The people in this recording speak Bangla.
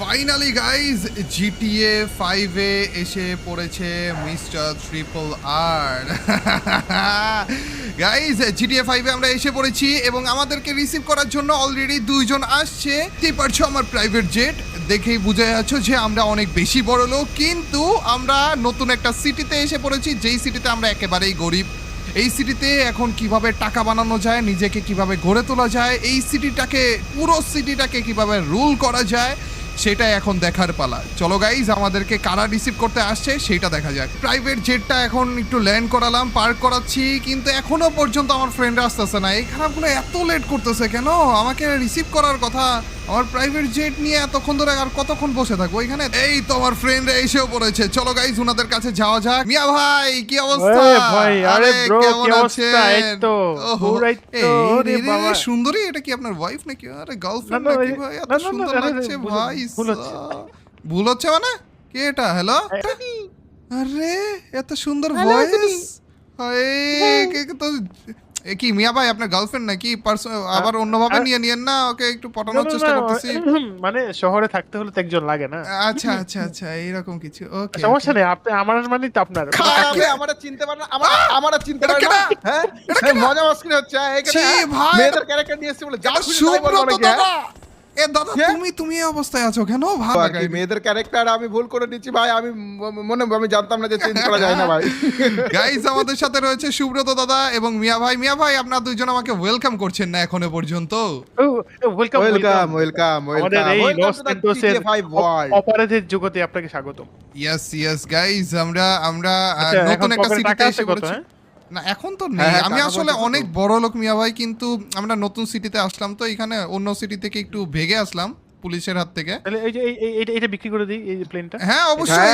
ফাইনালি গাইজ জিটিএ 5 এ এসে পড়েছে মিস্টার ট্রিপল আর। গাইজ জিটিএ 5 এ আমরা এসে পড়েছি এবং আমাদেরকে রিসিভ করার জন্য অলরেডি দুইজন আসছে। দেখতেই পারছো আমার প্রাইভেট জেট, দেখেই বুঝে যাচ্ছ যে আমরা অনেক বেশি বড় লোক, কিন্তু আমরা নতুন একটা সিটিতে এসে পড়েছি, যেই সিটিতে আমরা একেবারেই গরিব। এই সিটিতে এখন কিভাবে টাকা বানানো যায়, নিজেকে কিভাবে গড়ে তোলা যায়, এই সিটিটাকে পুরো সিটিটাকে কিভাবে রুল করা যায়, সেটা এখন দেখার পালা। চলো গাইজ, আমাদেরকে কারা রিসিভ করতে আসছে সেটা দেখা যাক। প্রাইভেট জেটটা এখন একটু ল্যান্ড করালাম, পার্ক করাচ্ছি, কিন্তু এখনো পর্যন্ত আমার ফ্রেন্ডরা আসতেছে না। এই খারাপগুলো এত লেট করতেছে কেন? আমাকে রিসিভ করার কথা। আমার প্রাইভেট জেট নিয়ে এতক্ষণ ধরে আর কতক্ষণ বসে থাকবো এখানে? এই তো আমার ফ্রেন্ডরা এসেও পড়েছে। চলো গাইজ, ওনাদের কাছে যাওয়া যাক। মিয়া ভাই, কি অবস্থা? ভাই আরে ব্রো, কেমন কি অবস্থা? এই আছেন? তো ওহো, পুরাই তো রে বাবা। সুন্দরী, এটা কি আপনার ওয়াইফ নাকি? আরে গার্লফ্রেন্ড না, নাকি ভাই? এত না, সুন্দর আরে, লাগছে ভাই। ভুল হচ্ছে। ভুল হচ্ছে মানে? কে এটা? হ্যালো, আরে এত সুন্দর Hello, ভয়েস। Hey. তো কি মিয়া ভাই আপনার গার্লফ্রেন্ড নাকি? আবার অন্যভাবে নিয়ে নিয়েন না, ওকে একটু পটানোর চেষ্টা করতেছি। মানে শহরে থাকতে হলে তো একজন লাগে না। আচ্ছা আচ্ছা আচ্ছা, এইরকম কিছু। ওকে, সমস্যা নেই, আপনি আমার মানে তো আপনার। আপনি আমারে চিনতে পারেন না, আমারে চিনতে পারেন না, হ্যাঁ? মজা মাস্করি হচ্ছে এখানে। ছি ভাই, মেয়েদের ক্যারেক্টার নিয়ে এসেছে বলে যা খুশি তাই বলবো সুব্রত নাকি, হ্যাঁ? দাদা। এ দাদা, কে? তুমি এই অবস্থায় আছো কেন? ভালো আর কি, মেয়েদের ক্যারেক্টার আমি ভুল করে নিচ্ছি ভাই। আমি আমি জানতাম না যে চেঞ্জ করা যায় না ভাই। গাইস, আমাদের সাথে রয়েছে সুব্রত দাদা এবং মিয়া ভাই। মিয়া ভাই, আপনারা দুইজন আমাকে ওয়েলকাম করছেন না এখনো পর্যন্ত। ওয়েলকাম ওয়েলকাম ওয়েলকাম আমাদের ওয়েলকাম এই লস ওয়েলকাম টু সেন্টোসের 5 ওয়ার্ল্ড। অপরাধের জগতে আপনাকে স্বাগতম। ইয়েস গাইস, আমরা আচ্ছা, নতুন এখন একটা পকেটে সিটিতে টাকা আছে এসে কত, পড়েছি। হ্যাঁ? না, এখন তো হ্যাঁ, নেই। হ্যাঁ, আমি টাকা আসলে পয়সা তো। অনেক বড় লোক মিয়া ভাই, কিন্তু আমরা নতুন সিটিতে আসলাম তো এখানে অন্য সিটি থেকে একটু ভেগে আসলাম পুলিশের হাত থেকে। তাহলে এই যে এইটা বিক্রি করে দিই, এই প্লেনটা। হ্যাঁ অবশ্যই।